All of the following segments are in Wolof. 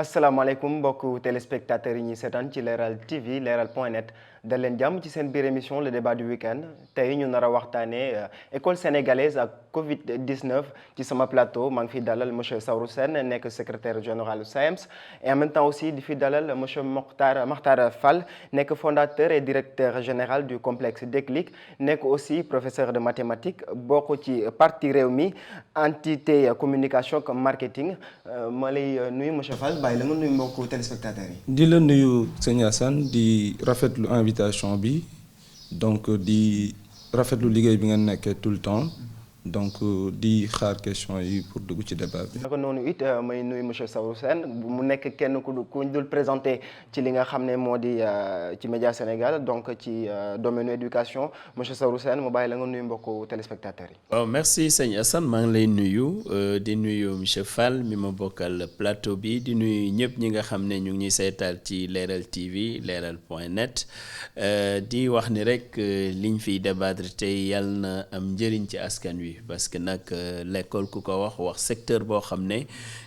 asalaamaaleykum mbokku téléspectateurs yi ñuy seetaan ci Leral TV leral.net dal leen jàmm ci seen biir émission le débat du week-end tey ñu nar a waxtaanee école sénégalaise ak Covid 19 ci sama plateau maa ngi fi dalal monsieur Saourou Sène nekk secrétaire général SAEMS et en même temps aussi di fi dalal monsieur Makhtar Fall nekk fondateur et directeur général du complexe Déclic nekk aussi professeur de mathématiques bokk ci parti Rewmi entité communication comme marketing ma lay nuyu monsieur Fall. bàyyi la nga nuyu mbokku téléspectateurs yi. di la nuyu sëñ Assane di rafetlu invitation bi donc di rafetlu liggéey bi nga nekkee tout le temps donc di xaar question yi pour dugg ci débat bi. naka noonu it may nuyu monsieur Saourou Sène mu nekk kenn ku dul présenté ci li nga xam ne moo di ci Média Sénégal donc ci domaine éducation monsieur Saourou Sène mu bàyyi la nga nuyu mbokku téléspectateurs yi. waaw merci sëñ Assane maa ngi lay nuyu di nuyu monsieur Fall mi ma bokkal plateau bi di nuyu ñëpp ñi nga xam ne ñu ngi ñuy seetal ci Leral TV leral.net di wax ni rek liñ fiy débattre tey yàlla na am njëriñ ci askan wi. parce que nag l'école ku ko wax secteur boo xam ne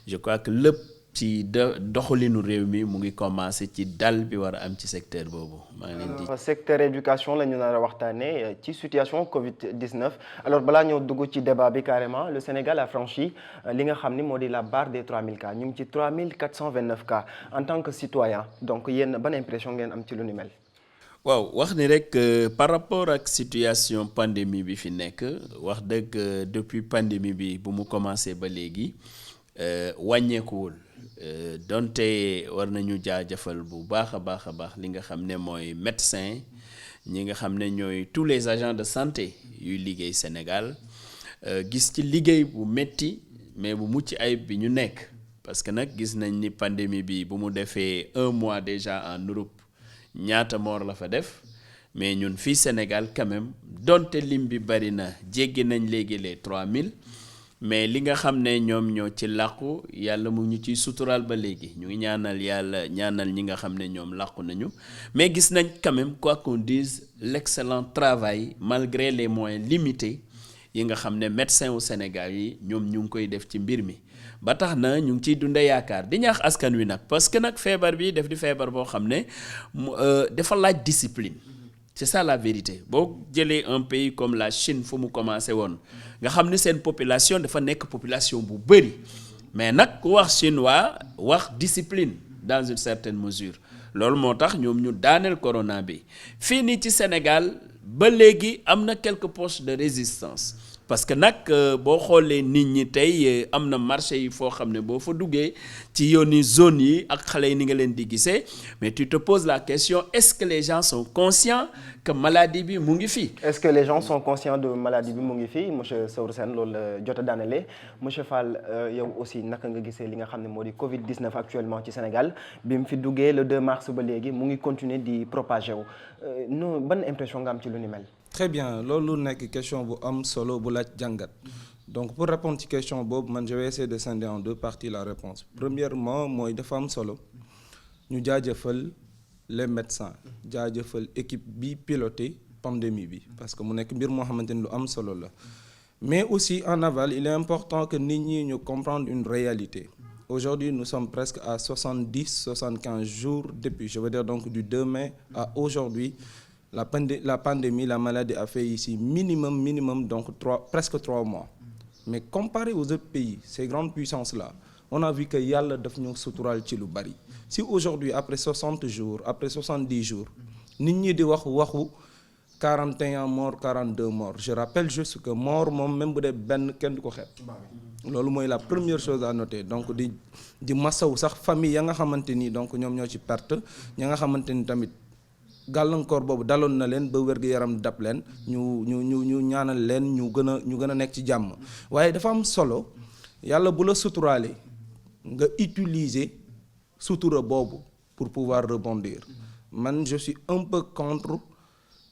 je crois que lépp ci doxalinu réew mi mu ngi commencé ci dal bi war a am ci secteur boobu maa ngi leen di. secteur éducation la ñu nar a waxtaanee ci situation Covid 19 alors balaa ñoo dugg ci débat bi carrément le Sénégal a franchi li nga xam ni moo di la barre des 3000 cas ñu ngi ci 3429 cas en tant que citoyen donc yéen ban impression ngeen am ci lu ni mel. waaw wax ni rek par rapport ak situation pandémie bi fi nekk wax dëgg depuis pandémie bi bu mu commencé ba léegi wàññeekuwul donte war nañu jaajëfal bu baax a baax li nga xam ne mooy médecin ñi nga xam ne ñooy tous les agents de santé yuy liggéey Sénégal gis ci liggéey bu metti mais bu mucc ayib bi ñu nekk parce que nag gis nañ ni pandémie bi bu mu defee 1 mois déjà en Europe ñaata moor la fa def mais ñun fii Sénégal quand même donte lim bi bari na jéggi nañ léegi les 3000 mais li nga xam ne ñoom ñoo ci làqu yàlla mu ñu ciy suturaal ba léegi ñu ngi ñaanal ñi nga xam ne ñoom làqu nañu mais gis nañ quand même quoi qu'on dise l'excellent travail malgré les moyens limités yi nga xam ne médecins au Sénégal yi ñoom ñu ngi koy def ci mbir mi ba tax na ñu ngi ciy dundee yaakaar di ñaax askan wi nag parce que nag feebar bi def di feebar boo xam ne dafa laaj discipline c'est ça la vérité boo jëlee un pays comme la Chine fu mu commencé woon nga xam ne seen population dafa nekk population bu bëri mais nag ku wax chinois wax discipline dans une certaine mesure loolu moo tax ñoom ñu daaneel corona bi fii nii ci Sénégal ba léegi am na quelques poches de résistance parce que nag boo xoolee nit ñi tey am na marché yi foo xam ne boo fa duggee ci yooni zone yi ak xale yi ni nga leen di gisee mais tu te poses la question est-ce que les gens sont conscients que maladie bi mu ngi fii. est-ce que les gens sont conscients de maladie bi mu ngi fii monsieur Saourou Sène loolu la jot a daanale monsieur Fall yow aussi naka nga gisee li nga xam ne moo di Covid 19 actuellement ci Sénégal bi mu fi duggee le 2 mars ba léegi mu ngi continuer di propager wu non ban impression nga am ci lu ni mel. très bien loolu nekk question bu am solo bu laaj jàngat donc pour répondre ci question boobu man je vais essayer de scinder en 2 parties la réponse premièrement mooy dafa am solo ñu jaajëfal les médecins jaajëfal équipe bi piloté pandémie bi parce que mu nekk mbir moo xamante ni lu am solo la mais aussi en aval il est important que nit ñi ñu comprendre une réalité aujourd'hui nous sommes presque à 70-75 jours depuis je veux dire donc du 2 mai à aujourd'hui. La pandémie, la maladie a fait ici minimum donc presque 3 mois. Mais comparé aux autres pays, ces grandes puissances-là, on a vu que yàlla daf ñu suturaal ci lu bari. Si aujourd'hui, après 60 jours, après 70 jours, nit ñi di waxu 41 morts, 42 morts. Je rappelle juste que mort moom même bu dee benn kenn du ko xeeb. loolu mooy la première chose à noter donc di masaw sax famille ya nga xamante ni donc ñoom ñoo ci perte ña nga xamante ni tamit. gàllankoor boobu daloon na leen ba wér-gu-yaram dab leen ñu ñaanal leen ñu gën a nekk ci jàmm waaye dafa am solo yàlla bu la suturaale nga utiliser sutura boobu pour pouvoir rebondir man je suis un peu contre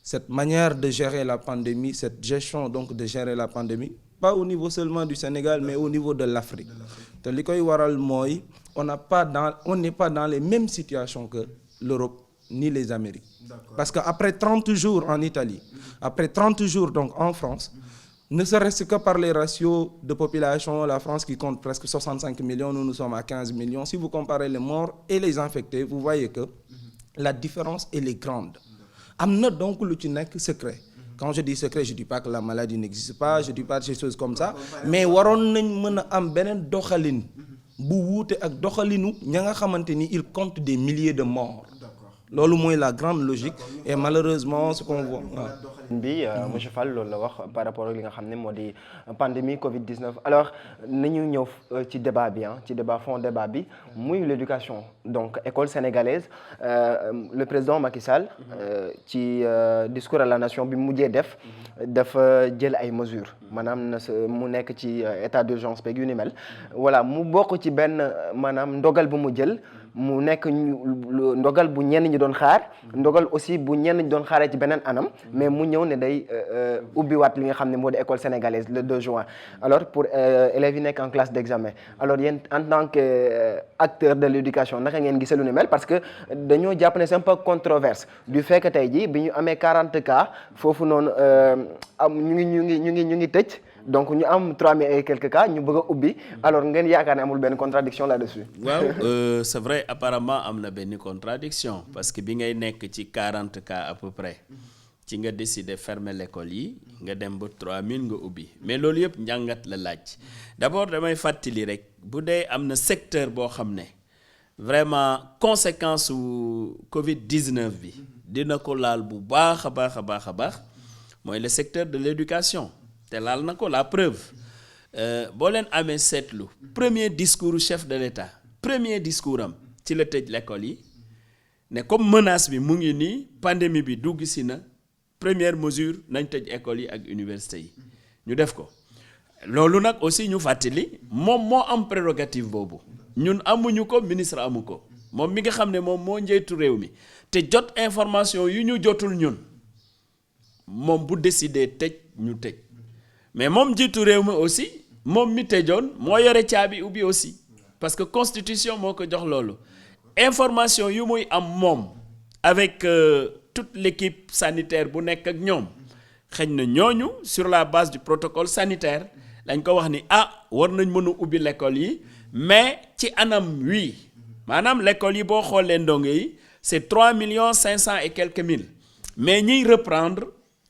cette manière de gérer la pandémie cette gestion donc de gérer la pandémie pas au niveau seulement du Sénégal mais au niveau de l'Afrique te li koy waral mooy on n'est pas dans les mêmes situations que l'Europe ni les Amériques. D'accord. Parce qu'après 30 jours en Italie, après 30 jours donc en France, Ne serait-ce que par les ratios de population, la France qui compte presque 65 millions, nous sommes à 15 millions. Si vous comparez les morts et les infectés, vous voyez que la différence, elle est grande. Am na donc lu ci nekk secret. Quand je dis secret, je dis pas que la maladie n'existe pas, je dis pas des choses comme ça, mais waroon nañ mën a am beneen doxalin bu wuute ak doxalinu ña nga xamante ni il compte des milliers de morts. Loolu mooy la grande logique et malheureusement ce qu'on voit. bi monsieur Fall loolu la wax par rapport ak li nga xam ne moo di pandémie Covid-19 alors nañu ñëw ci débat bi ci fond débat bi muy l'éducation donc école sénégalaise le président Macky Sall ci discours à la nation bi mujjee def dafa jël ay mesures maanaam mu nekk ci état d'urgence beeg yu ni mel voilà mu bokk ci benn maanaam ndogal bu mu jël mu nekk ndogal bu ñenn ñi doon xaar ndogal aussi bu ñenn ñi doon xaaree ci beneen anam mais mu ñëw ne day ubbiwaat li nga xam ne moo di école sénégalaise le 2 juin alors pour élèves yi nekk en classe d'examen alors yéen en tant que acteur de l'éducation naka ngeen gisee lu ni mel parce que dañoo jàpp ne c'est un peu controverse du fait que tey jii bi ñu amee 40 cas foofu noonu am ñu ngi tëj donc ñu am 3000 et quelques cas ñu bëgg a ubbi alors ngeen yaakaar ne amul benn contradiction là-dessus. waaw c'est vrai apparemment am na benn contradiction parce que bi ngay nekk ci 40 cas à peu près ci nga décider fermer l'école yi nga dem ba 3000 nga ubbi mais loolu yëpp njàngat la laaj d'abord damay fàttali rek bu dee am na secteur boo xam ne vraiment conséquence su Covid-19 bi dina ko laal bu baax a baax mooy le secteur de l'éducation. te laal na ko la preuve boo leen amee seetlu premier discours chef de l'État premier discours am ci la tëj l'école yi ne comme menace bi mu ngi nii pandémie bi dugg si na première mesure nañ tëj école yi ak université yi ñu def ko loolu nag aussi ñu fàttali moom moo am prérogative boobu ñun amuñu ko ministre amu ko moom mi nga xam ne moom moo njëytu réew mi te jot information yu ñu jotul ñun moom bu décider tëj ñu tëj mais moom jiitu réew mi aussi moom mi tëjoon moo yore caabi ubbi aussi parce que constitution moo ko jox loolu information yu muy am moom avec toute l'équipe sanitaire bu nekk ak ñoom xëy na ñooñu sur la base du protocole sanitaire lañ ko wax ni war nañ mën a ubbi l'école yi mais ci anam wii maanaam l'école yi boo xoolee ndongo yi c'est 3 500 et quelques mille mais ñiy reprendre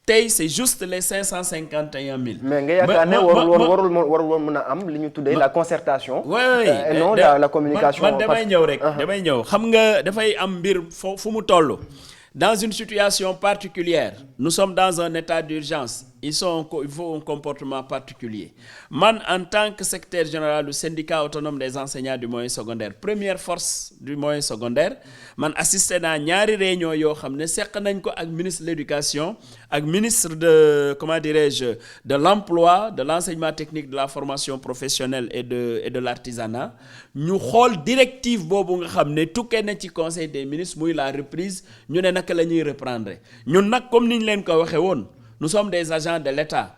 tey c'est juste les 551 000. mais nga yaakaar ne warul mën a am li ñu tuddee la concertation. et non la communication. man damay ñëw rek. damay ñëw xam nga dafay am mbir fu mu toll. dans une situation particulière nous sommes dans un état d'urgence il faut un comportement particulier man en tant que secrétaire général du syndicat autonome des enseignants du moyen secondaire première force du moyen secondaire man assisté naa ñaari réunion yoo xam ne seq nañ ko ak ministre de l'éducation ak ministre de l'emploi de l'enseignement technique de la formation professionnelle et de l'artisanat ñu xool directive boobu nga xam ne tukkee na ci conseil des ministres muy la reprise ñu ne naka la ñuy reprendre ñun nag comme ni ñu leen ko waxee woon nous sommes des agents de l'État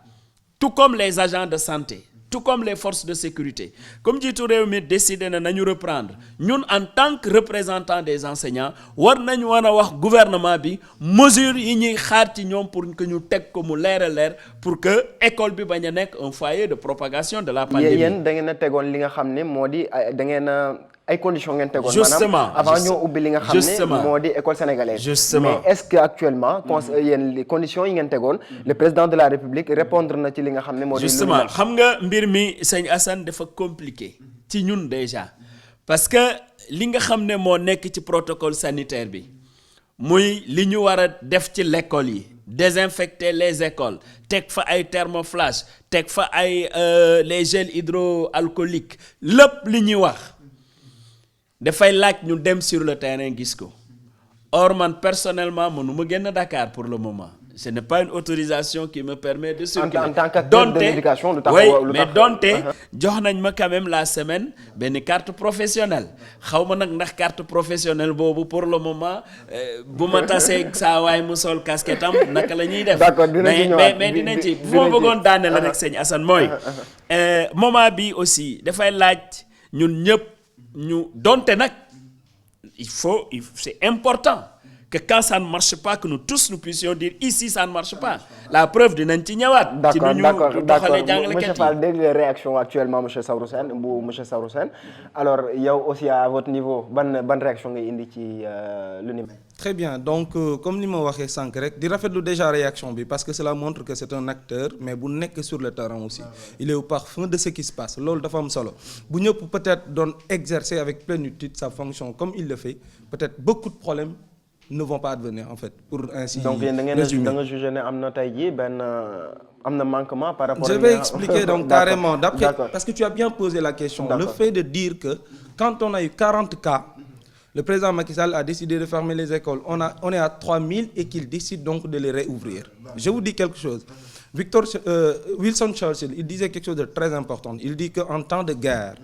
tout comme les agents de santé tout comme les forces de sécurité comme jiitu réew mi décidé na nañu reprendre ñun en tant que représentant des enseignants war nañu war a wax gouvernement bi mesures yi ñuy xaar ci ñoom pour que ñu teg ko mu leer pour que école bi bañ a nekk un foyer de propagation de la pandémie. yéen da ngeen a tegoon li nga xam ne moo di da ngeen a ay conditions ngeen tegoon. justement avant ñoo ubbi li nga xam ne moo di école sénégalaise. justement mais est-ce que actuellement. yéen les conditions yi ngeen tegoon. le président de la République répondre na ci li nga xam ne moo di. justement xam nga mbir mi sëñ Assane dafa compliqué ci ñun déjà parce que li nga xam ne moo nekk ci protocole sanitaire bi muy li ñu war a def ci l'école yi désinfecter les écoles teg fa ay thermoflash teg fa ay les gels hydroalcooliques lépp li ñuy wax. dafay laaj ñu dem sur le terrain gis ko or man personnellement mënuma génn Dakar pour le moment ce n'est pas une autorisation qui me permet de circuler en tant qu'acteur de l'éducation mais donte jox nañ ma quand même la semaine benn carte professionnelle xaw ma nag ndax carte professionnelle boobu pour le moment bu ma tasee saa waay mu sol casquette am naka la ñuy def. d'accord mais dinañ ci fu ma bëggoon daane la rek sëñ Assane mooy moment bi aussi dafay laaj ñun ñëpp ñu donte nag c'est important que quand ça ne marche pas que nous tous nous puissions dire ici ça ne marche pas la preuve dinañ ci ñëwaat. ci nu ñu doxalee jàngalekat yi monsieur Fall dégg nga réaction actuellement monsieur Saourou Sène alors yow aussi à votre niveau ban réaction ngay indi ci lu ni mel. Très bien donc comme ni ma waxee sànq rek di rafetlu déjà réaction bi parce que cela montre que c'est un acteur mais bu nekk sur le terrain aussi il est au parfum de ce qui se passe loolu dafa am solo bu ñëpp peut-être doon exercer avec plénitude sa fonction comme il le fait peut-être beaucoup de problèmes ne vont pas advenir en fait pour ainsi donc yéen da nga jugé ne am na tey jii am na manquement par rapport. Je vais expliquer donc carrément d'après parce que tu as bien posé la question. Le fait de dire que quand on a eu 40 cas le président Macky Sall a décidé de fermer les écoles on est à 3000 et qu'il décide donc de les réouvrir. Je vous dis quelque chose. Winston Churchill il disait quelque chose de très important. Il dit que en temps de guerre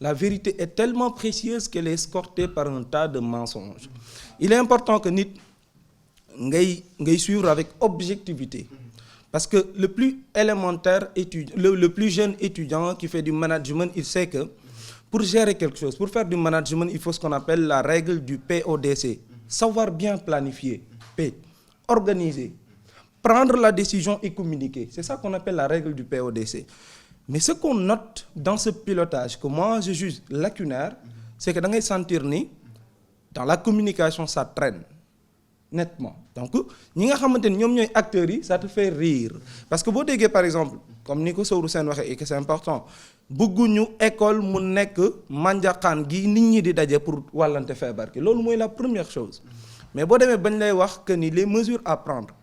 la vérité est tellement précieuse qu'elle est escortée par un tas de mensonges. Il est important que nit ngay suivre avec objectivité parce que le plus élémentaire étudiant le plus jeune étudiant qui fait du management il sait que pour gérer quelque chose pour faire du management il faut ce qu'on appelle la règle du PODC savoir bien planifier organiser prendre la décision et communiquer c'est ça qu'on appelle la règle du PODC. Mais ce qu'on note dans ce pilotage que moi je juge lacunaire c'est que da ngay sentir ni dans la communication ça traîne nettement donc ñi nga xamante ni ñoom ñooy acteurs yi ça te fait rire parce que boo déggee par exemple comme ni ko Saourou Sène waxee et que c'est important bëgguñu école mu nekk manjaxaan gi nit ñi di daje pour wàllante feebar ki loolu mooy la première chose mais boo demee bañ lay wax que ni les mesures à prendre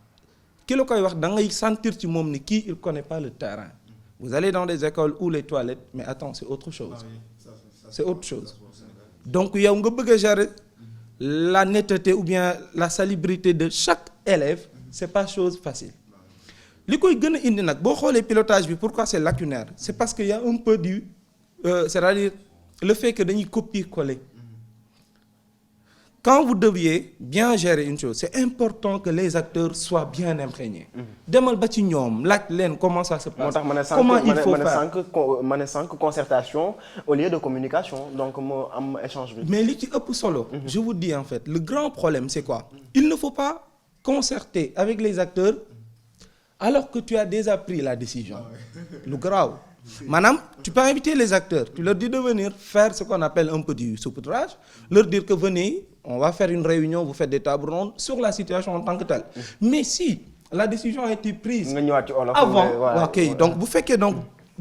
ki la koy wax da ngay sentir ci moom ni kii il connaît pas le terrain vous allez dans des écoles où les toilettes mais attends c'est autre chose c'est autre chose donc yow nga bëgg a gérer la netteté ou bien la salubrité de chaque élève c'est pas chose facile li koy gën a indi nag boo xoolee pilotage bi pourquoi c'est lacunaire c'est parce que y a un peu du c'est-à-dire le fait que dañuy copier-coller quand vous deviez bien gérer une chose c'est important que les acteurs soient bien imprégnés demal ba ci ñoom laaj leen comment ça se passe comment il faut faire ma ne sànq concertation au lieu de communication donc moo am échange bi mais li ci ëpp solo je vous dis en fait le grand problème c'est quoi il ne faut pas concerter avec les acteurs alors que tu as déjà pris la décision lu grave maanaam tu peux inviter les acteurs tu leur dis de venir faire ce qu'on appelle un peu du saupoudrage leur dire que venez on va faire une réunion vous faites des tables rondes sur la situation en tant que telle mais si la décision a été prise avant ok donc bu fekkee donc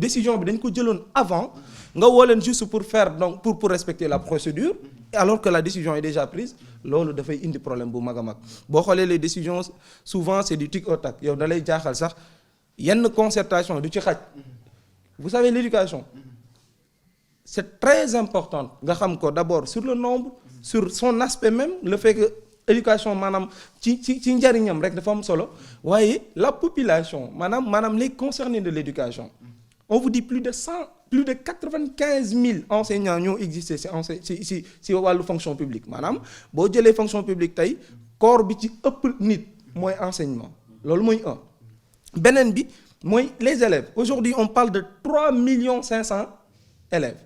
décision bi dañ ko jëloon avant nga woo leen juste pour faire donc pour respecter la procédure alors que la décision est déjà prise loolu dafay indi problème bu mag a mag boo xoolee les décisions souvent c'est du tic au tac yow da lay jaaxal sax yenn concertation du ci xaj vous savez l'éducation c'est très important nga xam ko d'abord sur le nombre sur son aspect même le fait que éducation maanaam ci njariñam rek dafa am solo waaye la population maanaam les concernés de l'éducation on vous dit plus de 95 000 enseignants ñoo existé ci wàllu fonction publique maanaam boo jëlee fonction publique tey corps bi ci ëpp nit mooy enseignement loolu mooy beneen bi mooy les élèves aujourd'hui on parle de 3 500 000 élèves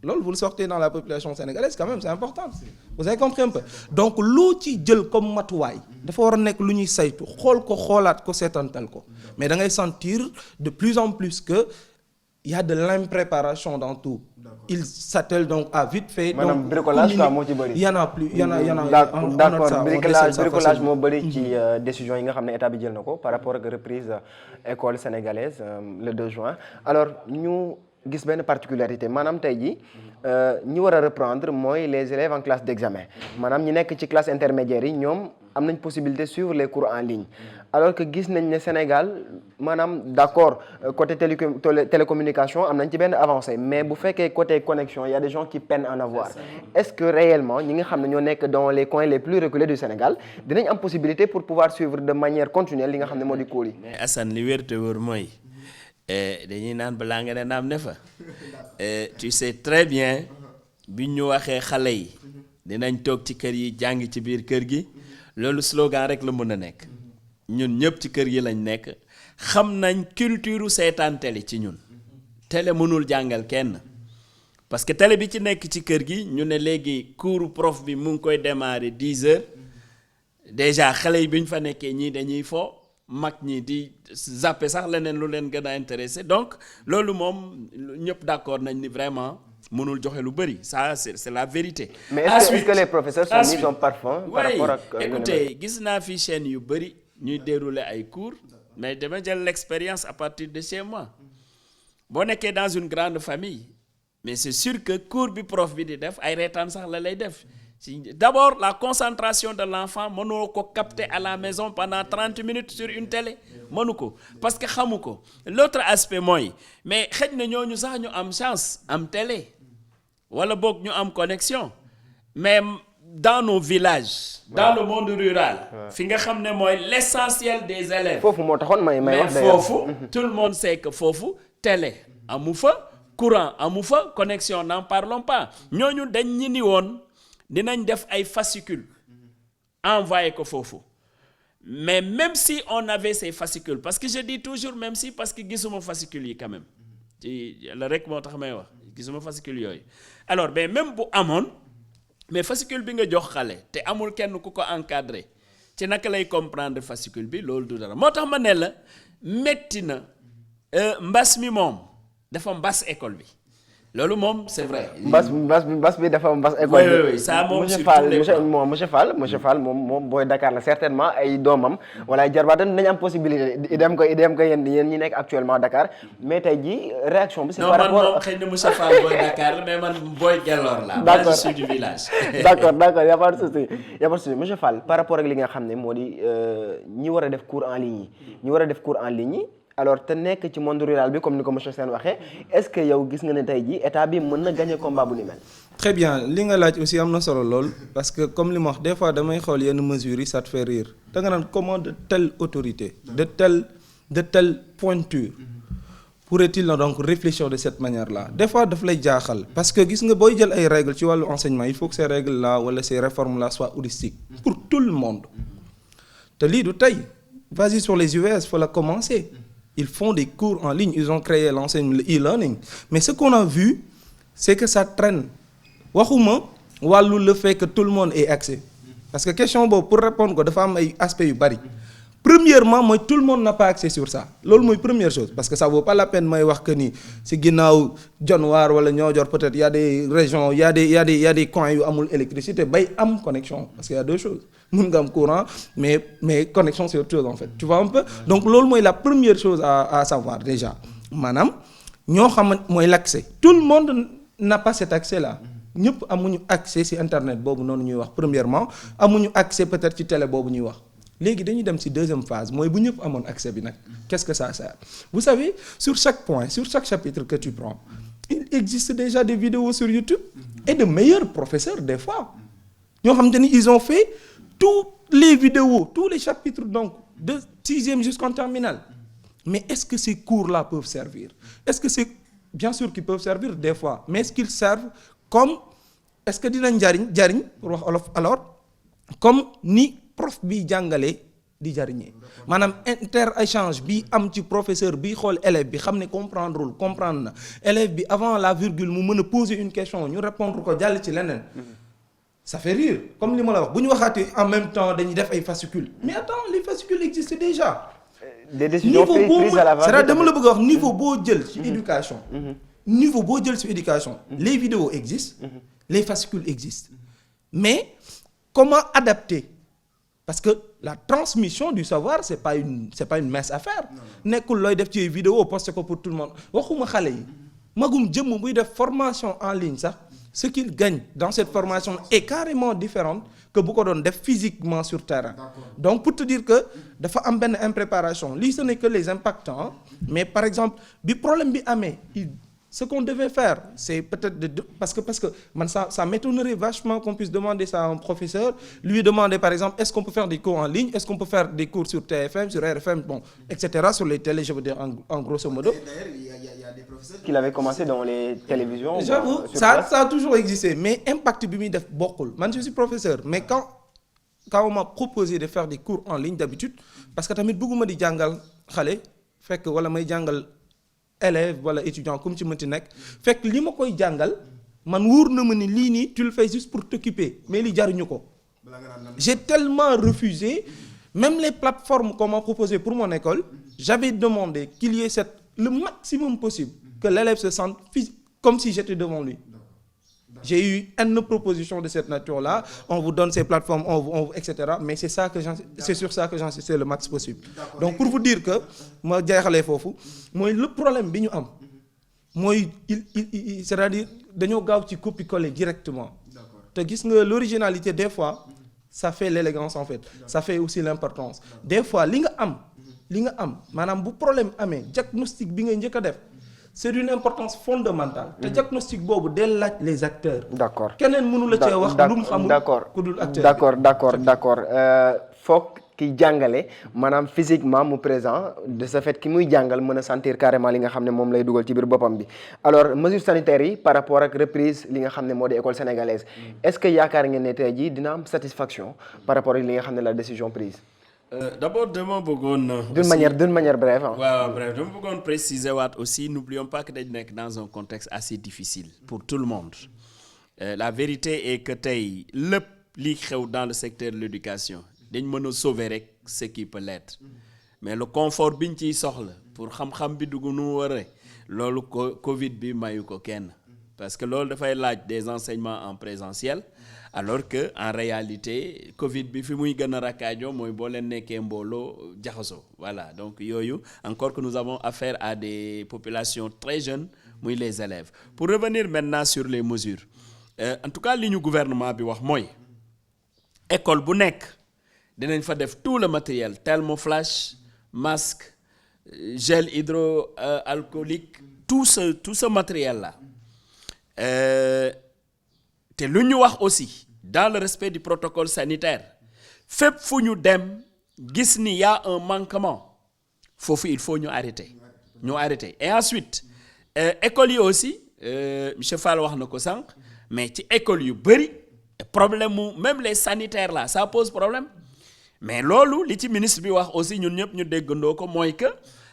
loolu vous le sortez dans la population sénégalaise quand même c'est important vous avez compris un peu donc loo ci jël comme matuwaay dafa war a nekk lu ñuy saytu xool ko xoolaat ko seetantal ko mais da ngay sentir de plus en plus que il y a de l'impréparation dans tout il s'attelle donc à vite fait maanaam bricolage quoi moo ci bëri il y en a plus il y en a d'accord bricolage moo bëri ci décision yi nga xam ne état bi jël na ko par rapport ak reprise école sénégalaise le 2 juin alors ñu gis benn particularité maanaam tey jii ñi war a reprendre mooy les élèves en classe d'examen maanaam ñi nekk ci classe intermédiaire yi ñoom am nañ possibilité suivre les cours en ligne alors que gis nañ ne Sénégal maanaam d'accord côté télécommunication am nañ ci benn avancée mais bu fekkee côté connexion il y a des gens qui peinent à en avoir est-ce que réellement ñi nga xam ne ñoo nekk dans les coins les plus reculés du Sénégal dinañ am possibilité pour pouvoir suivre de manière continuelle li nga xam ne moo di cours yi. mais Assane li wér te wóor mooy dañuy naan balaa nga ne naam ne fa tu sais très bien bi ñu waxee xale yi dinañ toog ci kër yi jàng ci biir kër gi loolu slogan rek la mën a nekk ñun ñëpp ci kër gi lañ nekk xam nañ culture seetaan télé ci ñun télé mënul jàngal kenn parce que télé bi ci nekk ci kër gi ñu ne léegi cours prof bi mu ngi koy démarrer 10 heures déjà xale yi bi ñu fa nekkee ñii dañuy fo mag ñi di zapper sax leneen lu leen gën a intéressé donc loolu moom ñëpp d'accord nañ ni vraiment mënul joxe lu bëri ça c'est la vérité. mais est-ce que les professeurs sont mis en parfum par rapport ak. écoutez gis naa fi chaîne yu bëri ñuy dérouler ay cours mais dama jël l'expérience à partir de chez moi boo nekkee dans une grande famille mais c'est sûr que cours bi prof bi di def ay reetaan sax la lay def. D'abord, la concentration de l'enfant, mënoo ko capter à la maison pendant 30 minutes sur une télé mënu ko parce que xamu ko l'autre aspect mooy mais xëj na ñooñu sax ñu am chance am télé wala boog ñu am connexion mais dans nos villages. dans le monde rural. fi nga xam ne mooy l'essentiel des élèves. foofu moo taxoon may wax mais foofu tout le monde sait que foofu télé amu fa courant amu fa connexion n'en parlons pas ñooñu dañ ñi ni woon. dinañ def ay fascicules envoyé ko foofu mais même si on avait ces fascicules parce que je dis toujours même si parce que gisuma fascicules yi quand même ci la rek moo tax may wax gisuma fascicules yooyu alors mais même bu amoon mais fascicule bi nga jox xale te amul kenn ku ko encadré ci naka lay comprendre fascicule bi loolu du dara moo tax ma ne la metti na mbas mi moom dafa mbas école bi. loolu moom c'est vrai. mbas bi dafa mbas école. oui ça moom monsieur Fall moom booy Dakar la certainement ay doomam wala ay jarbaatam dinañ am possibilité idem ko yéen ñi nekk actuellement Dakar mais tey jii réaction bi. c'est par rapport non man moom xëy na monsieur Fall booy Dakar mais man booy Gelor la. d'accord je suis du village. d'accord y a pas de souci monsieur Fall par rapport ak li nga xam ne moo di ñi war a def cours en ligne yi. alors te nekk ci monde rural bi comme ni ko monsieur Sène waxee est-ce que yow gis nga ne tey jii état bi mën na gagner combat bu ni mel. très bien li nga laaj aussi am na solo lool parce que comme li ma wax des fois damay xool yenn mesures yi ça te fait rire da nga naan comment de telle autorité de telle pointure pourrait-il donc réfléchir de cette manière-là des fois daf lay jaaxal parce que gis nga booy jël ay règles ci wàllu enseignement il faut que ces règles-là wala ces réformes-là soient holistiques pour tout le monde te lii du tey vas-y sur les US faut la commencer. Ils font des cours en ligne, ils ont créé l'enseignement, le e-learning. Mais ce qu'on a vu, c'est que ça traîne. Waxuma wàllu le fait que tout le monde ait accès. Parce que question boobu pour répondre ko dafa am ay aspects yu bari. Premièrement mooy tout le monde n'a pas accès sur ça. Loolu mooy première chose parce que ça vaut pas la peine may wax que ni si ginnaaw Dionewar wala Niodior peut-être y a des régions y a des coins yu amul électricité bay am connexion parce qu'il y a deux choses. Mun nga am courant mais connexion c'est autre chose en fait tu vois un peu donc loolu mooy la première chose à savoir déjà maanaam ñoo xamante mooy l'accès tout le monde n'a pas cet accès là ñëpp amuñu accès ci internet boobu noonu ñuy wax premièrement amuñu accès peut-être ci télé boobu ñuy wax léegi dañuy dem ci deuxième phase mooy bu ñëpp amoon accès bi nag qu'est-ce que ça sert vous savez sur chaque point sur chaque chapitre que tu prends il existe déjà des vidéos sur YouTube et de meilleurs professeurs des fois ñoo xamante ni ils ont fait toutes les vidéos, tous les chapitres donc de 6e jusqu'en terminale. Mais est-ce que ces cours-là peuvent servir? Est-ce que c'est bien sûr qu'ils peuvent servir des fois, mais est-ce qu'ils servent comme est-ce que dinañ jariñ pour wax olof alors comme ni prof bi jàngale di jariñee maanaam inter-échange bi am ci professeur bi xool élève bi xam ne comprendre na élève bi avant la virgule mu mën a poser une question ñu répondre ko jàll ci leneen. Ça fait rire comme li ma la wax bu ñu waxaatee en même temps dañuy def ay fascicules mais attends les fascicules existent déjà. des décisions prises à la c'est-à-dire dama la bëgg a wax niveau boo jël ci éducation. niveau boo jël ci éducation. les vidéos existent. les fascicules existent. mais comment adapter parce que la transmission du savoir c'est pas une mince affaire. nekkul looy def ci vidéo poster ko pour tout le monde waxuma xale yi magum jëmm buy def formation en ligne sax. Ce qu'il gagne dans cette formation est carrément différent que bu ko doon def physiquement sur terrain. Donc pour te dire que dafa am benn impréparation lii ce n'est que les impactants mais par exemple bi problème bi amee ce qu'on devait faire c'est peut-être parce que man ça m'étonnerait vachement qu'on puisse demander ça à un professeur lui demander par exemple est-ce qu'on peut faire des cours en ligne est-ce qu'on peut faire des cours sur TFM sur RFM bon etc. sur les télés je veux dire en grosso modo. D'ailleurs il y a des professeurs qui l'avaient commencé dans les télévisions. J'avoue ça a toujours existé mais impact bi muy def bokkul man je suis professeur mais quand on m'a proposé de faire des cours en ligne d'habitude parce que tamit bëgguma di jàngal xale fekk wala may jàngal élève wala étudiant comme ci mënti nekk fekk li ma koy jàngal man wóor na ma ni lii nii tu le fais juste pour t'occuper mais li jaruñu ko J'ai tellement refusé, même les plateformes qu'on m'a proposées pour mon école, j'avais demandé qu'il y ait le maximum possible, que l'élève se sente comme si j'étais devant lui. J'ai eu une proposition de cette nature-là, on vous donne ces plateformes, etc. Mais c'est sur ça que j'insistais le max possible. Donc pour vous dire que, moi, le problème bi ñu am mooy c'est-à-dire dañoo gaaw ci copier-coller directement. te gis nga l'originalité des fois ça fait l'élégance en fait, ça fait aussi l'importance. Des fois li nga am maanaam bu problème amee diagnostic bi ngay njëkk a def c'est d'une importance fondamentale. te diagnostic boobu del laaj les acteurs. d'accord keneen mënu la cee wax lu mu xamul ku dul acteur. d'accord foog ki jàngale maanaam physiquement mu présent de ce fait ki muy jàngal mën a sentir carrément li nga xam ne moom lay dugal ci biir boppam bi. alors mesures sanitaires yi par rapport ak reprise li nga xam ne moo di école sénégalaise est-ce que yaakaar ngeen ne tey jii dina am satisfaction par rapport ak li nga xam ne la décision prise. D'abord dama bëggoon. d'une manière brève. waaw bref dama bëggoon préciser waat aussi n'oublions pas que dañ nekk dans un contexte assez difficile pour tout le monde. La vérité est que tey lépp li xew dans le secteur de l'éducation dañ mën a sauver rek ce qui peut l'être mais le confort biñ ciy soxla pour xam-xam bi dugg nu waree loolu Covid bi mayu ko kenn parce que loolu dafay laaj des enseignements en présentiel. Alors que en réalité Covid bi fi muy gën a rakkaajo mooy boo leen nekkee mbooloo jaxasoo voilà donc yooyu encore que nous avons affaire à des populations très jeunes muy les élèves. Pour revenir maintenant sur les mesures en tout cas li ñu gouvernement bi wax mooy école bu nekk dinañ fa def tout le matériel thermoflash masque gel hydroalcoolique tout ce matériel là te lu ñu wax aussi dans le respect du protocole sanitaire fépp fu ñu dem gis ni y a un manquement foofu il faut ñu arrêter et ensuite écoles yi aussi monsieur Fall wax na ko sànq mais ci écoles yu bëri problème mu même les sanitaires là ça pose problème mais loolu li ci ministre bi wax aussi ñun ñëpp ñu déggandoo ko mooy que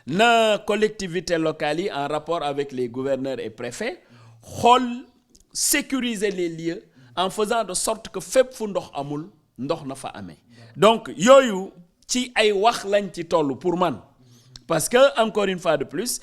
na collectivités locales yi en rapport avec les gouverneurs et préfets xool sécuriser les lieux en faisant de sorte que fépp fu ndox amul ndox na fa amee donc yooyu ci ay wax lañ ci toll pour man parce que encore une fois de plus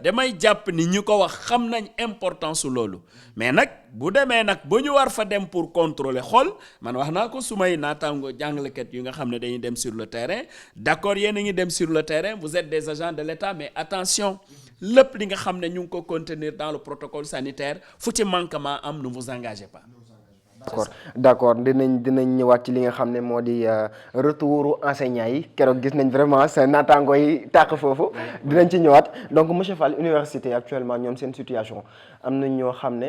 damay jàpp ni ñu ko wax xam nañ importance su loolu mais nag bu demee nag ba ñu war fa dem pour contrôler xool man wax naa ko su may naataango jàngalekat yu nga xam ne dañuy dem sur le terrain d'accord yéen a ngi dem sur le terrain vous êtes des agents de l'État mais attention lépp li nga xam ne ñu ngi ko contenir dans le protocole sanitaire fu ci manquement am ne vous engagez pas. d'accord dinañ ñëwaat ci li nga xam ne moo di retouru enseignants yi keroog gis nañ vraiment sa naataango yi tàq foofu dinañ ci ñëwaat donc monsieur Fall université actuellement ñoom seen situation am nañ ñoo xam ne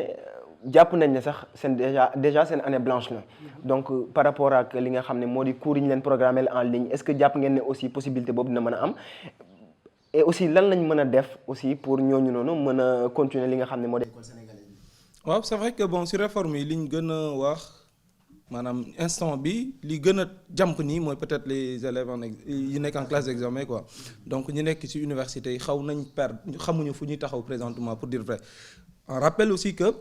jàpp nañ ne sax seen déjà seen année blanche la donc par rapport ak li nga xam ne moo di cours yi ñu leen programmé en ligne est-ce que jàpp ngeen ne aussi possibilité boobu dina mën a am et aussi lan lañ mën a def aussi pour ñooñu noonu mën a continuer li nga xam ne moo di école sénégalaise bi. waaw c'est vrai que bon sur réforme yi li ñu gën a wax maanaam instant bi li gën a jàmp nii mooy peut-être les élèves yi nekk en classe d'examen quoi donc ñi nekk ci université yi xaw nañ perdre xamuñu fu ñuy taxaw présentement pour dire vrai. On rappelle aussi que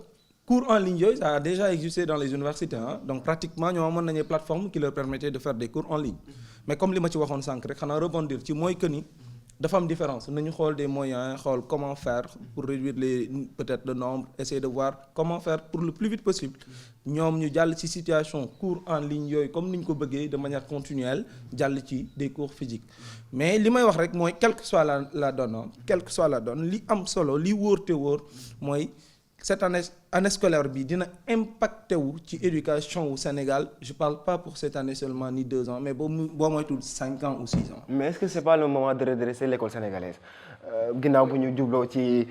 cours en ligne yooyu ça a déjà existé dans les universités donc pratiquement ñoo amoon nañu plateforme qui leur permettait de faire des cours en ligne mais comme li ma ci waxoon sànq rek xanaa rebondir ci mooy que ni dafa am différence nañu xool des moyens xool comment faire pour réduire peut-être le nombre essayer de voir comment faire pour le plus vite possible ñoom ñu jàll ci situation cours en ligne yooyu comme ni ñu ko bëggee de manière continuelle jàll ci des cours physiques mais li may wax rek mooy quelle que soit la donne li am solo li wóor te wóor mooy cette année scolaire bi dina impacté wu ci éducation wu Sénégal je parle pas pour cette année seulement ni 2 ans mais boo moytul 5 ans ou 6 ans. mais est-ce que c'est pas le moment de redresser l'école sénégalaise ginnaaw bu ñu jubloo ci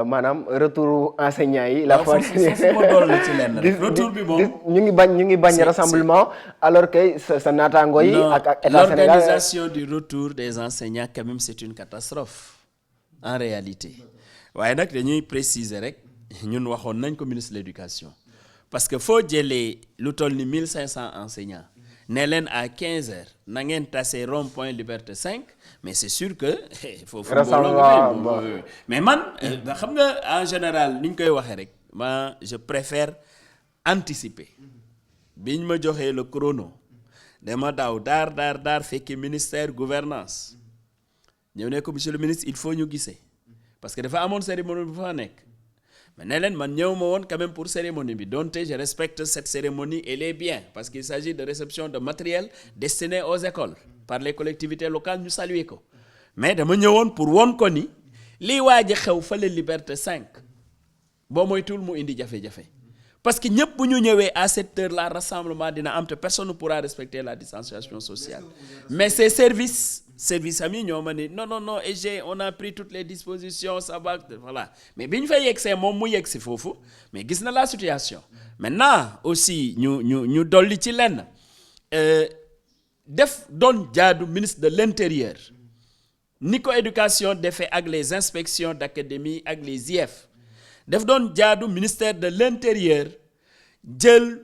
maanaam retour enseignants yi. la fois retour bi moom ñu ngi bañ rassemblement alors que sa naataango yi. ak état Sénégal l'organisation du retour des enseignants quand même c'est une catastrophe en réalité waaye nag dañuy préciser rek. ñun waxoon nañ ko ministre de l'éducation parce que foo jëlee lu toll ni 1500 enseignants ne leen à 15 heures na ngeen tase rond-point Liberté 5 mais c'est sûr que foofu mais man xam nga en général ni ñu koy waxee rek je préfère anticiper biñ ma joxee le chrono dama daaw daar fekki ministère gouvernance ñëw ne ko monsieur le ministre il faut ñu gisee parce que dafa amoon cérémonie bu fa nekk mais ne leen man ñëw ma woon quand même pour cérémonie bi donte je respecte cette cérémonie elle est bien parce qu'il s'agit de réception de matériel destiné aux écoles par les collectivités locales ñu saluer ko mais dama ñëwoon pour woon ko ni lii waaj a xew fële Liberté 5 boo moytuwul mu indi jafe-jafe parce que ñëpp bu ñu ñëwee à cette heure là rassemblement dina am te personne ne pourra respecter la distanciation sociale mais ces services am yi ñoo ma ni non et on a pris toutes les dispositions ça va voilà mais bi ñu fay yegsee moom mu yegsi foofu mais gis na la situation maintenant aussi ñu dolli ci lenn def doon jaadu ministre de l'intérieur ni ko éducation defee ak les inspections d'académie ak les IEF daf doon jaadu ministère de l'intérieur jël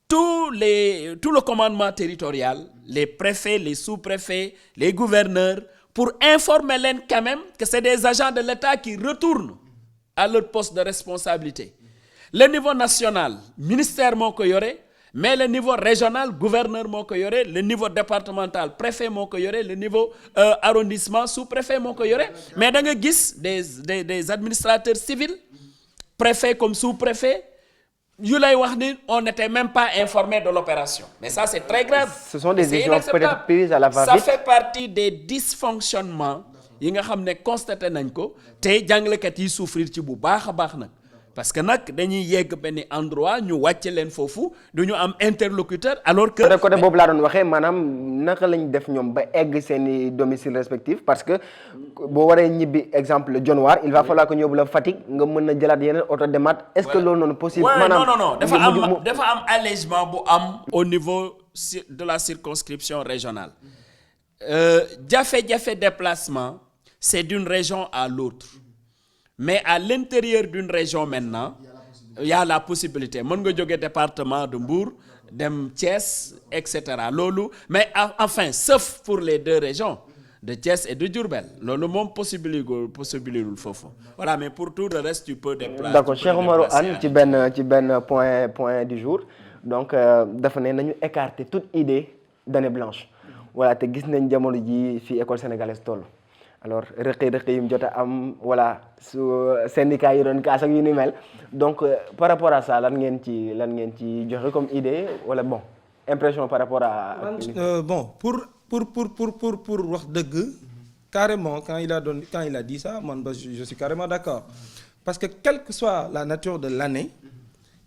tout le commandement territorial les préfets les sous-préfets les gouverneurs pour informer leen quand même que c'est des agents de l'État qui retournent à leur poste de responsabilité le niveau national ministère moo ko yore mais le niveau régional gouverneur moo ko yore le niveau départemental préfet moo ko yore le niveau arrondissement sous-préfet moo ko yore mais da nga gis des administrateurs civils préfet comme sous-préfet yu lay wax ni on n'était même pas informé de l'opération mais ça c'est très grave. Ce sont des décisions peut-être prises à la va-vite. Ça fait partie des dysfonctionnements yi nga xam ne constaté nañ ko te jàngalekat yi souffrir ci bu baax a baax nag parce que nag dañuy yegg benn endroit ñu wàcce leen foofu du ñu am interlocuteur alors que. côté boobu laa doon waxee maanaam naka lañ def ñoom ba egg seeni domicile respectif parce que boo waree ñibbi exemple Dionewar il va falloir que ñu yóbbu la Fatick nga mën a jëlaat yeneen auto demaat. est-ce que loolu noonu possible. maanaam non dafa am allègement bu am au niveau de la circonscription régionale jafe-jafe déplacement c'est d'une région à l'autre. Mais à l'intérieur d'une région maintenant il y a la possibilité mën nga jóge département de Mbour dem Thiès et cetera loolu mais enfin sauf pour les deux régions de Thiès et de Diourbel loolu moom possibilité foofu voilà mais pour tout le reste tu peux déplacer. D'accord Cheikh Oumar Anne ci benn point du jour donc dafa ne nañu écarter toute idée d'année blanche voilà te gis nañ jamono ji fii école sénégalaise toll. alors rëq-rëq yi mu jot a am voilà su syndicat yi doon kaas ak yu ni mel donc par rapport à ça lan ngeen ci joxe comme idée wala bon impression par rapport à. Bon pour wax dëgg carrément quand il a dit ça man je suis carrément d'accord parce que quelle que soit la nature de l'année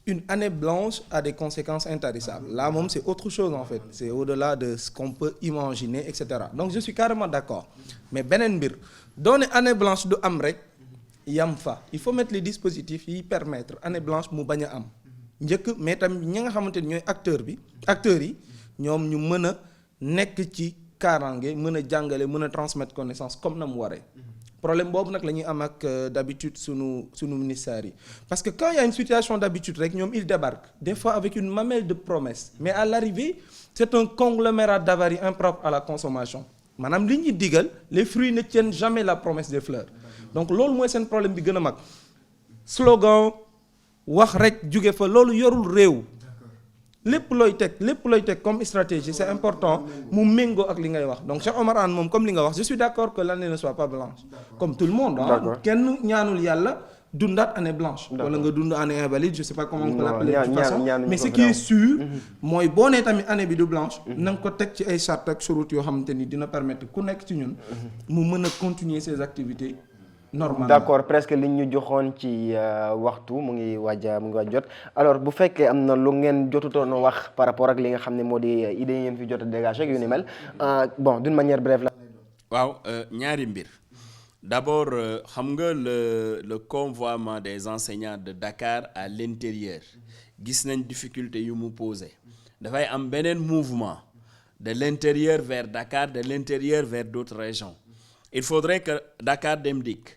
une année blanche a des conséquences intarissables là moom c'est autre chose en fait c'est au-delà de ce qu'on peut imaginer et cetera donc je suis carrément d'accord mais beneen mbir doone année blanche du am rek yam fa il faut mettre les dispositifs yi permettre année blanche mu bañ a am njëkk mais tamit ñi nga xamante ni ñooy acteurs yi ñoom ñu mën a nekk ci kaaraange mën a jàngale mën a transmettre connaissance comme na mu waree problème boobu nag la ñuy am ak d'habitude sunu ministère yi parce que quand il y a une situation d'habitude rek ñoom ils débarquent des fois avec une mamelle de promesses mais à l'arrivée c'est un conglomérat d'avaries impropres à la consommation maanaam li ñuy digal les fruits ne tiennent jamais la promesse des fleurs donc loolu mooy seen problème bi gën a mag slogan wax rek jóge fa loolu yorul réew lépp looy teg comme stratégie c'est important mu méngoo ak li ngay wax donc Cheikh Oumar Anne moom comme li nga wax je suis d'accord que l'année ne soit pas blanche comme tout le monde kenn ñaanul yàlla dundaat année blanche wala nga dund année invalide je sais pas comment on peut l'appeler de toute façon mais ce qui est sûr mooy boo nee tamit année bi du blanche na nga ko teg ci ay charte ak churut yoo xamante ni dina permettre ku nekk ci ñun mu mën a continuer ses activités normalement. D'accord presque li ñu joxoon ci waxtu mu ngi waaj jot alors bu fekkee am na lu ngeen jotutoon wax par rapport ak li nga xam ne moo di idée yi ngeen fi jot a dégager ak yu ni mel bon d'une manière brève la. waaw ñaari mbir d'abord xam nga le convoiement des enseignants de Dakar à l'intérieur gis nañ difficulté yu mu posé dafay am beneen mouvement de l'intérieur vers Dakar de l'intérieur vers d'autres régions il faudrait que Dakar Dem Dikk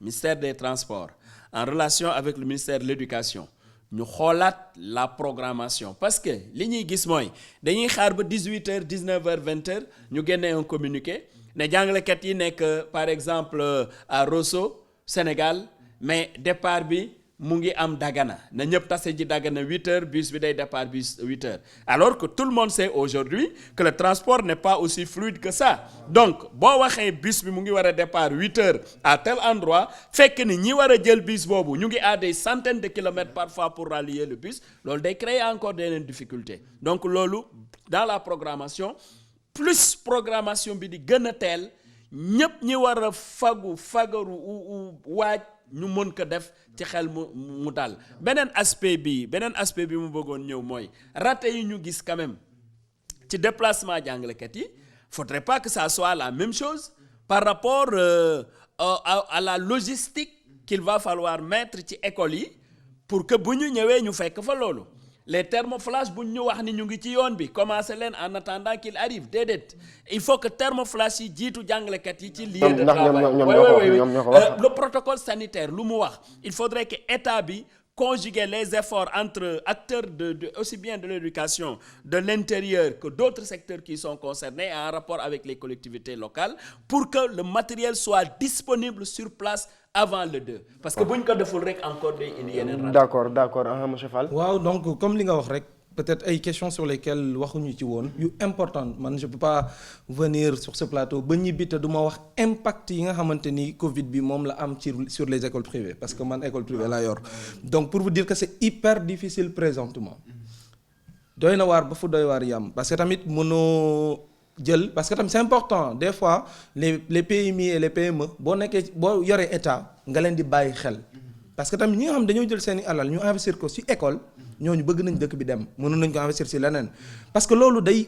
ministère des Transports en relation avec le ministère de l'Éducation ñu xoolaat la programmation parce que li ñuy gis mooy dañuy xaar ba 18h 19h 20h ñu génne un communiqué ne jàngalekat yi nekk par exemple à Rosso Sénégal mais départ bi mu ngi am Dagana na ñëpp tase ji Dagana 8h bus bi day départ bus 8h alors que tout le monde sait aujourd'hui que le transport n'est pas aussi fluide que ça donc boo waxee bus bi mu ngi war a départ 8h à tel endroit fekk ni ñi war a jël bus boobu ñu ngi à des centaines de kilomètres parfois pour rallier le bus loolu day créer encore des difficultés donc loolu dans la programmation plus programmation bi di gën a teel ñëpp ñi war a fagaru waaj ñu mën ko def ci xel mu dal beneen aspect bi mu bëggoon ñëw mooy raté yi ñu gis quand même ci déplacement jàngalekat yi faudrait pas que ça soit la même chose par rapport à la logistique qu'il va falloir mettre ci école yi pour que bu ñu ñëwee ñu fekk fa loolu les thermoflash bu ñu wax ni ñu ngi ci yoon bi commencé leen en attendant qu'il arrive déedéet il faut que thermoflash yi jiitu jàngalekat yi ci lieu de travail le protocole sanitaire lu mu wax il faudrait que état bi conjuguer les efforts entre acteurs aussi bien de l'éducation, de l'intérieur que d'autres secteurs qui sont concernés en rapport avec les collectivités locales pour que le matériel soit disponible sur place avant le 2 parce que buñ ko deful rek encore day indi yeneen d'accord monsieur Fall. waaw donc comme li nga wax rek peut-être ay questions sur lesquelles waxuñu ci woon yu important man je peux pas venir sur ce plateau ba ñibbi te du ma wax impact yi nga xamante ni Covid bi moom la am sur les écoles privées parce que man école privée laa yor donc pour vous dire que c'est hyper difficile présentement doy na waar ba fu doy waar yam parce que tamit mënoo jël parce que tamit c'est important des fois les PMI et les PME boo yoree état nga leen di bàyyi xel parce que tamit ñi nga xam dañoo jël seeni alal ñu investir ko ci école ñooñu bëgg nañ dëkk bi dem mënoon nañ ko investir ci leneen parce que loolu day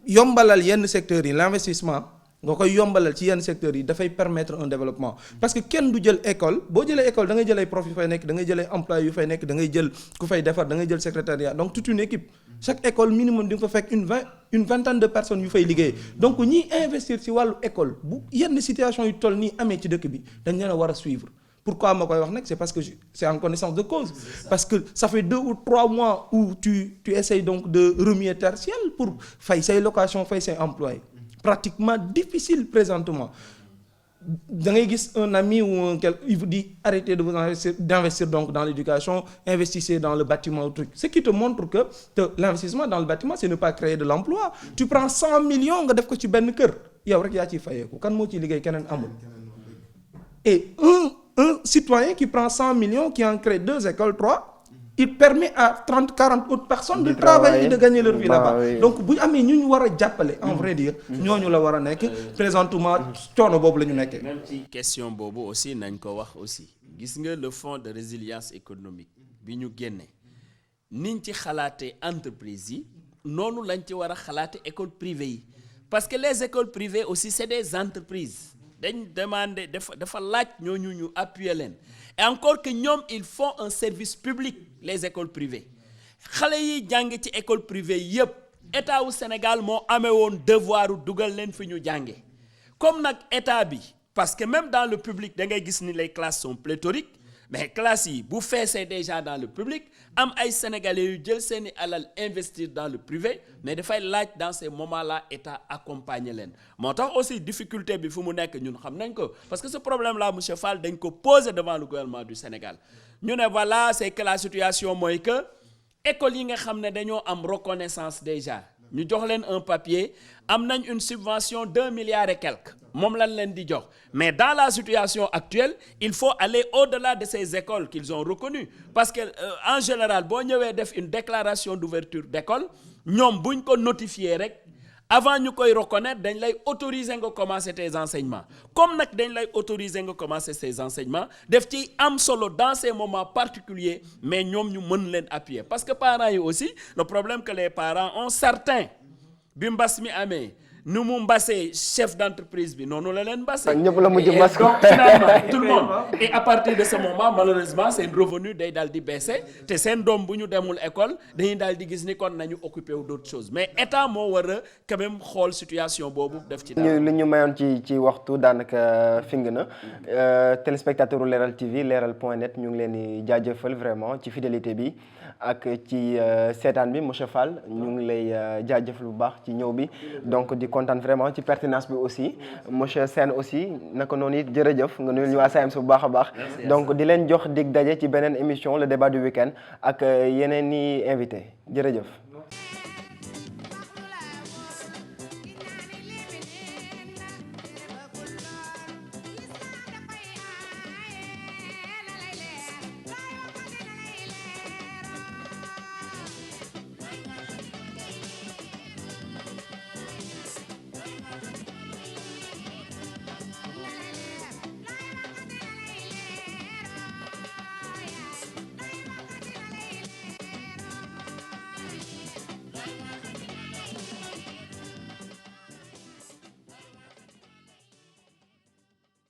yombalal yenn secteurs yi l'investissement nga koy yombalal ci yenn secteurs yi dafay permettre un développement parce que kenn du jël école boo jëlee école da ngay jël ay profs yu fay nekk da ngay jël ay employés yu fay nekk da ngay jël ku fay defar da ngay jël secrétariat donc toute une équipe chaque école minimum di nga fa fekk une vingtaine de personnes yu fay liggéey donc ñiy investir ci wàllu école bu yenn situation yu toll nii amee ci dëkk bi dañ leen a war a suivre pourquoi ma koy wax nag c'est parce que c'est en connaissance de cause parce que ça fait 2 ou 3 mois où tu essayes donc de remuer terre ciel pour fay say location fay say employés pratiquement difficile présentement da ngay gis un ami ou il vous dit arrêtez de vous d'investir donc dans l'éducation investissez dans le bâtiment ou truc ce qui te montre que l'investissement dans le bâtiment c'est ne pas créer de l'emploi tu prends 100 millions nga def ko ci benn kër yow rek yaa ciy fayeeku kan moo ciy liggéey keneen amul et un citoyen qui prend 100 millions qui en crée 2 écoles 3 il permet à 30-40 autres personnes de travailler et de gagner leur vie là-bas donc bu ñu amee ñu war a jàppale en vrai dire ñooñu la war a nekk présentement coono boobu la ñu nekkee. même ci question boobu aussi nañ ko wax aussi gis nga le fonds de résilience économique bi ñu génne niñ ci xalaatee entreprise yi noonu lañ ci war a xalaate école privée yi parce que les écoles privées aussi c'est des entreprises dañ demander dafa laaj ñooñu ñu appuyer leen et encore que ñoom ils font un service public les écoles privées xale yi jàng ci école privée yépp état wu Sénégal moo amee woon devoiru dugal leen fi ñu jànge comme nag état bi parce que même dans le public da ngay gis ni les classes sont pléthoriques mais classes yi bu feesee déjà dans le public am ay sénégalais yu jël seeni alal investir dans le privé mais dafay laaj dans ces moments-là état accompagner leen moo tax aussi difficulté bi fu mu nekk ñun xam nañ ko parce que ce problème-là monsieur Fall dañ ko poser devant le gouvernement du Sénégal ñu ne voilà c'est que la situation mooy que école yi nga xam ne dañoo am reconnaissance déjà ñu jox leen un papier am nañ une subvention d'1 milliard et quelques moom lañ leen di jox mais dans la situation actuelle il faut aller au-delà de ces écoles qu'ils ont reconnues parce que en général boo ñëwee def une déclaration d'ouverture d'école ñoom buñ ko notifier rek avant ñu koy reconnaître dañ lay autoriser nga commencer tes enseignements comme nag dañ lay autoriser nga commencer ces enseignements def ci am solo dans ces moments particuliers mais ñoom ñu mën leen appuyer parce que parents yi aussi le problème que les parents ont certains bi mbas mi amee nu mu mbasee chef d'entreprise bi noonu la leen mbasee. ñëpp la mujj mbas ko donc finalement tout le monde et à partir de ce moment malheureusement seen revenu day daal di baisser te seen doom bu ñu demul école dañuy daal di gis ni kon nañu occupé wu d'autres choses mais état moo war a quand même xool situation boobu def ci dara. li ñu mayoon ci waxtu daanaka fing na téléspectateur u Leral TV leral.net ñu ngi leen di jaajëfal vraiment ci fidélité bi ak ci seetaan bi monsieur Fall ñu ngi lay jaajëfal bu baax ci ñëw bi donc di kontaan vraiment ci pertinence bi aussi monsieur Sène aussi naka noonu it jërëjëf nga nuyul ñu waa SAEMS bu baax a baax donc di leen jox dig daje ci beneen émission le débat du week-end ak yeneen i invité jërëjëf